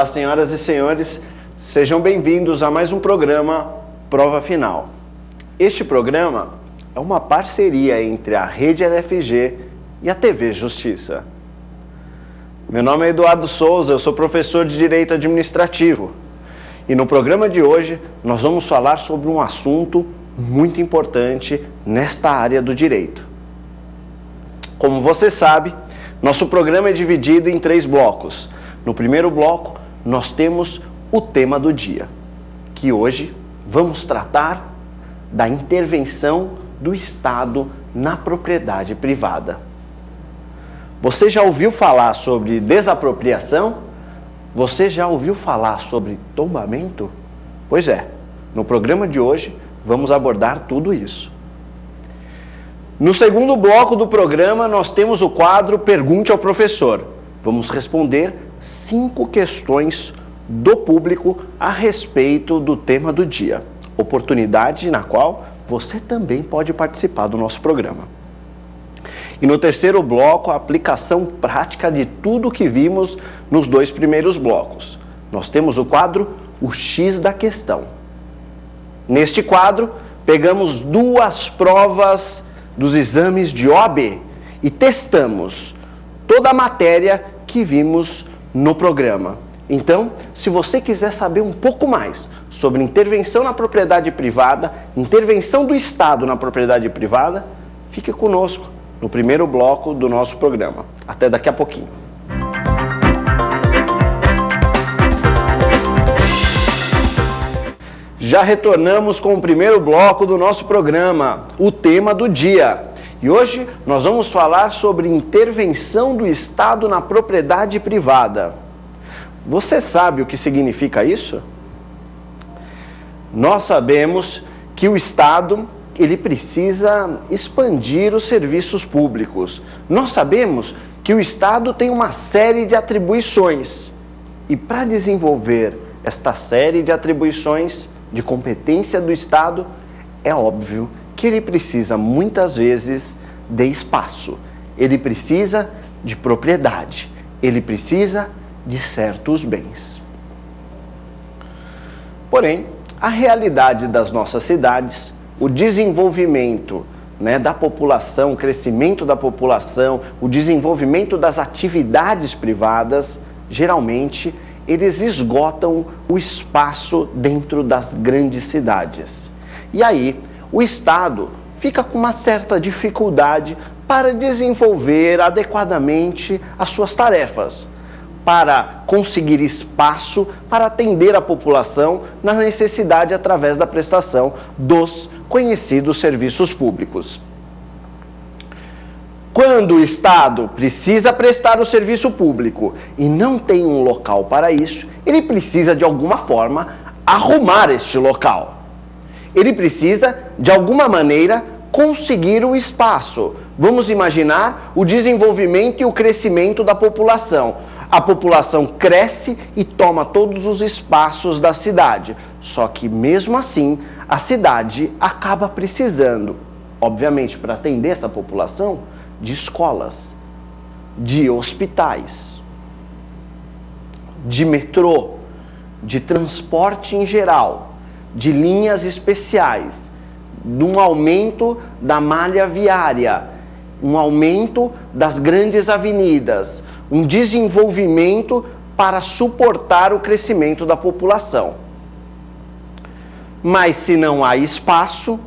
Olá, senhoras e senhores, sejam bem-vindos a mais um programa Prova Final. Este programa é uma parceria entre a Rede LFG e a TV Justiça. Meu nome é Eduardo Souza, eu sou professor de Direito Administrativo. E no programa de hoje nós vamos falar sobre um assunto muito importante nesta área do direito. Como você sabe, nosso programa é dividido em 3 blocos. No primeiro bloco, nós temos o tema do dia, que hoje vamos tratar da intervenção do Estado na propriedade privada. Você já ouviu falar sobre desapropriação? Você já ouviu falar sobre tombamento? Pois é, no programa de hoje vamos abordar tudo isso. No segundo bloco do programa, nós temos o quadro Pergunte ao Professor. Vamos responder 5 questões do público a respeito do tema do dia, oportunidade na qual você também pode participar do nosso programa. E no terceiro bloco, a aplicação prática de tudo que vimos nos 2 primeiros blocos. Nós temos o quadro O X da Questão. Neste quadro, pegamos 2 provas dos exames de OAB e testamos toda a matéria que vimos no programa. Então, se você quiser saber um pouco mais sobre intervenção na propriedade privada, intervenção do Estado na propriedade privada, fique conosco no primeiro bloco do nosso programa. Até daqui a pouquinho. Já retornamos com o primeiro bloco do nosso programa, o tema do dia. E hoje nós vamos falar sobre intervenção do Estado na propriedade privada. Você sabe o que significa isso? Nós sabemos que o Estado, ele precisa expandir os serviços públicos. Nós sabemos que o Estado tem uma série de atribuições. E para desenvolver esta série de atribuições de competência do Estado, é óbvio que ele precisa muitas vezes de espaço, ele precisa de propriedade, ele precisa de certos bens. Porém, a realidade das nossas cidades, o desenvolvimento da população, o crescimento da população, o desenvolvimento das atividades privadas, geralmente eles esgotam o espaço dentro das grandes cidades. E aí, o Estado fica com uma certa dificuldade para desenvolver adequadamente as suas tarefas, para conseguir espaço para atender a população na necessidade através da prestação dos conhecidos serviços públicos. Quando o Estado precisa prestar o serviço público e não tem um local para isso, ele precisa de alguma forma arrumar este local. Ele precisa, de alguma maneira, conseguir o espaço. Vamos imaginar o desenvolvimento e o crescimento da população. A população cresce e toma todos os espaços da cidade. Só que, mesmo assim, a cidade acaba precisando, obviamente, para atender essa população, de escolas, de hospitais, de metrô, de transporte em geral, de linhas especiais, de um aumento da malha viária, um aumento das grandes avenidas, um desenvolvimento para suportar o crescimento da população. Mas se não há espaço,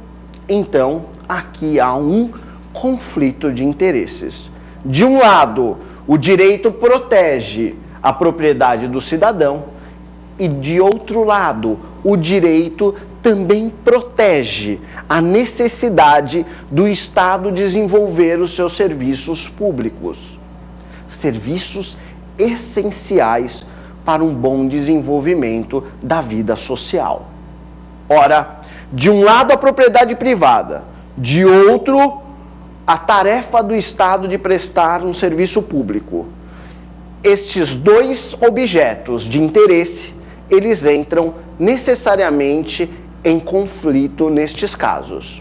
então aqui há um conflito de interesses. De um lado, o direito protege a propriedade do cidadão e, de outro lado, o direito também protege a necessidade do Estado desenvolver os seus serviços públicos. Serviços essenciais para um bom desenvolvimento da vida social. Ora, de um lado a propriedade privada, de outro a tarefa do Estado de prestar um serviço público. Estes 2 objetos de interesse, eles entram necessariamente em conflito nestes casos.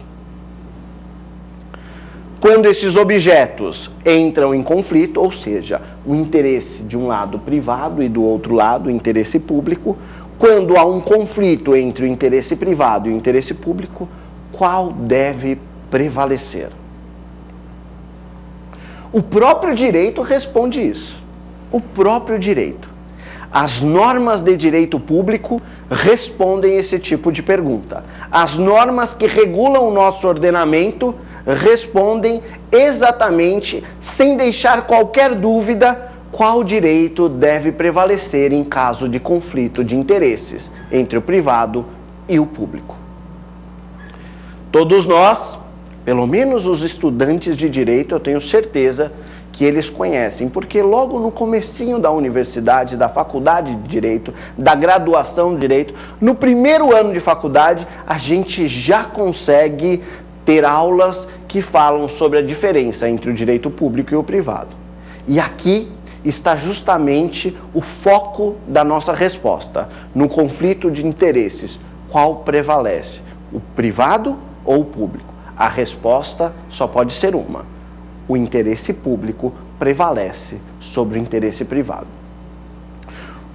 quando esses objetos entram em conflito, ou seja, o interesse de um lado privado e do outro lado o interesse público, quando há um conflito entre o interesse privado e o interesse público, qual deve prevalecer? O próprio direito responde isso. O próprio direito. As normas de direito público respondem esse tipo de pergunta. As normas que regulam o nosso ordenamento respondem exatamente, sem deixar qualquer dúvida, qual direito deve prevalecer em caso de conflito de interesses entre o privado e o público. Todos nós, pelo menos os estudantes de direito, eu tenho certeza que eles conhecem, porque logo no comecinho da universidade, da faculdade de direito, da graduação de direito, no primeiro ano de faculdade, a gente já consegue ter aulas que falam sobre a diferença entre o direito público e o privado. E aqui está justamente o foco da nossa resposta. No conflito de interesses, qual prevalece? O privado ou o público? A resposta só pode ser uma. O interesse público prevalece sobre o interesse privado.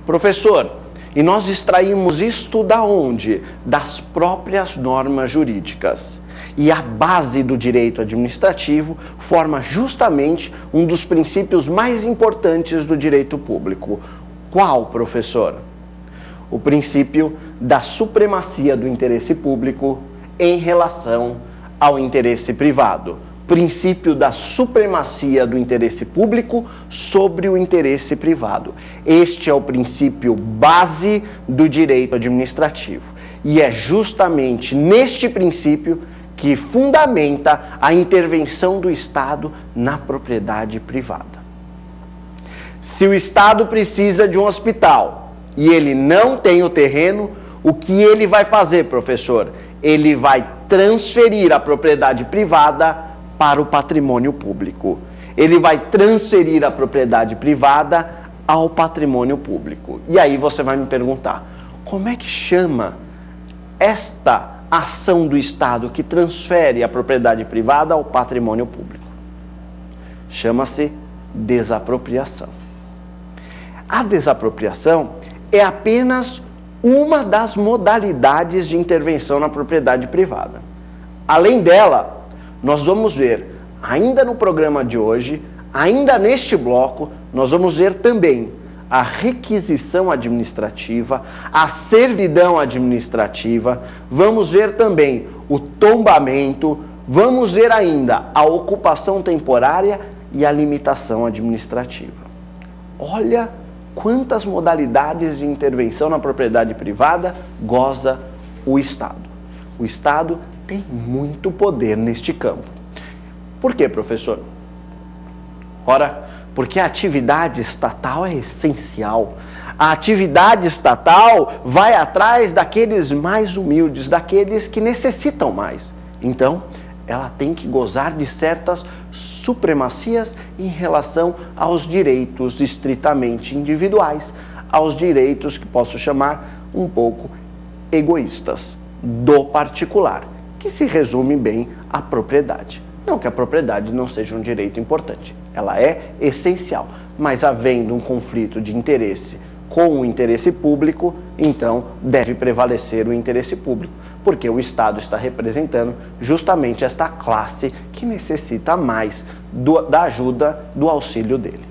Professor, e nós extraímos isto da onde? Das próprias normas jurídicas. E a base do direito administrativo forma justamente um dos princípios mais importantes do direito público. Qual, professor? O princípio da supremacia do interesse público em relação ao interesse privado. Princípio da supremacia do interesse público sobre o interesse privado. Este é o princípio base do direito administrativo. E é justamente neste princípio que fundamenta a intervenção do Estado na propriedade privada. Se o Estado precisa de um hospital e ele não tem o terreno, o que ele vai fazer, professor? Ele vai transferir a propriedade privada para o patrimônio público. Ele vai transferir a propriedade privada ao patrimônio público. E aí você vai me perguntar, como é que chama esta ação do Estado que transfere a propriedade privada ao patrimônio público? Chama-se desapropriação. A desapropriação é apenas uma das modalidades de intervenção na propriedade privada. Além dela, nós vamos ver, ainda no programa de hoje, ainda neste bloco, nós vamos ver também a requisição administrativa, a servidão administrativa, vamos ver também o tombamento, vamos ver ainda a ocupação temporária e a limitação administrativa. Olha quantas modalidades de intervenção na propriedade privada goza o Estado. O Estado tem muito poder neste campo. Por quê, professor? Ora, porque a atividade estatal é essencial. A atividade estatal vai atrás daqueles mais humildes, daqueles que necessitam mais. Então, ela tem que gozar de certas supremacias em relação aos direitos estritamente individuais, aos direitos que posso chamar um pouco egoístas, do particular, que se resume bem à propriedade. Não que a propriedade não seja um direito importante, ela é essencial, mas havendo um conflito de interesse com o interesse público, então deve prevalecer o interesse público, porque o Estado está representando justamente esta classe que necessita mais da ajuda, do auxílio dele.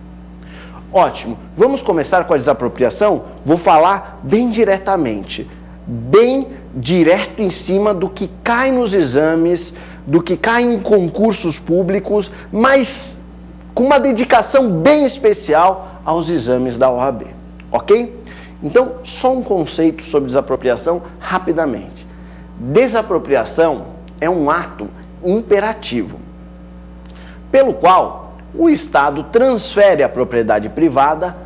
Ótimo, vamos começar com a desapropriação? Vou falar bem diretamente, bem direto em cima do que cai nos exames, do que cai em concursos públicos, mas com uma dedicação bem especial aos exames da OAB, ok? Então, só um conceito sobre desapropriação rapidamente. Desapropriação é um ato imperativo, pelo qual o Estado transfere a propriedade privada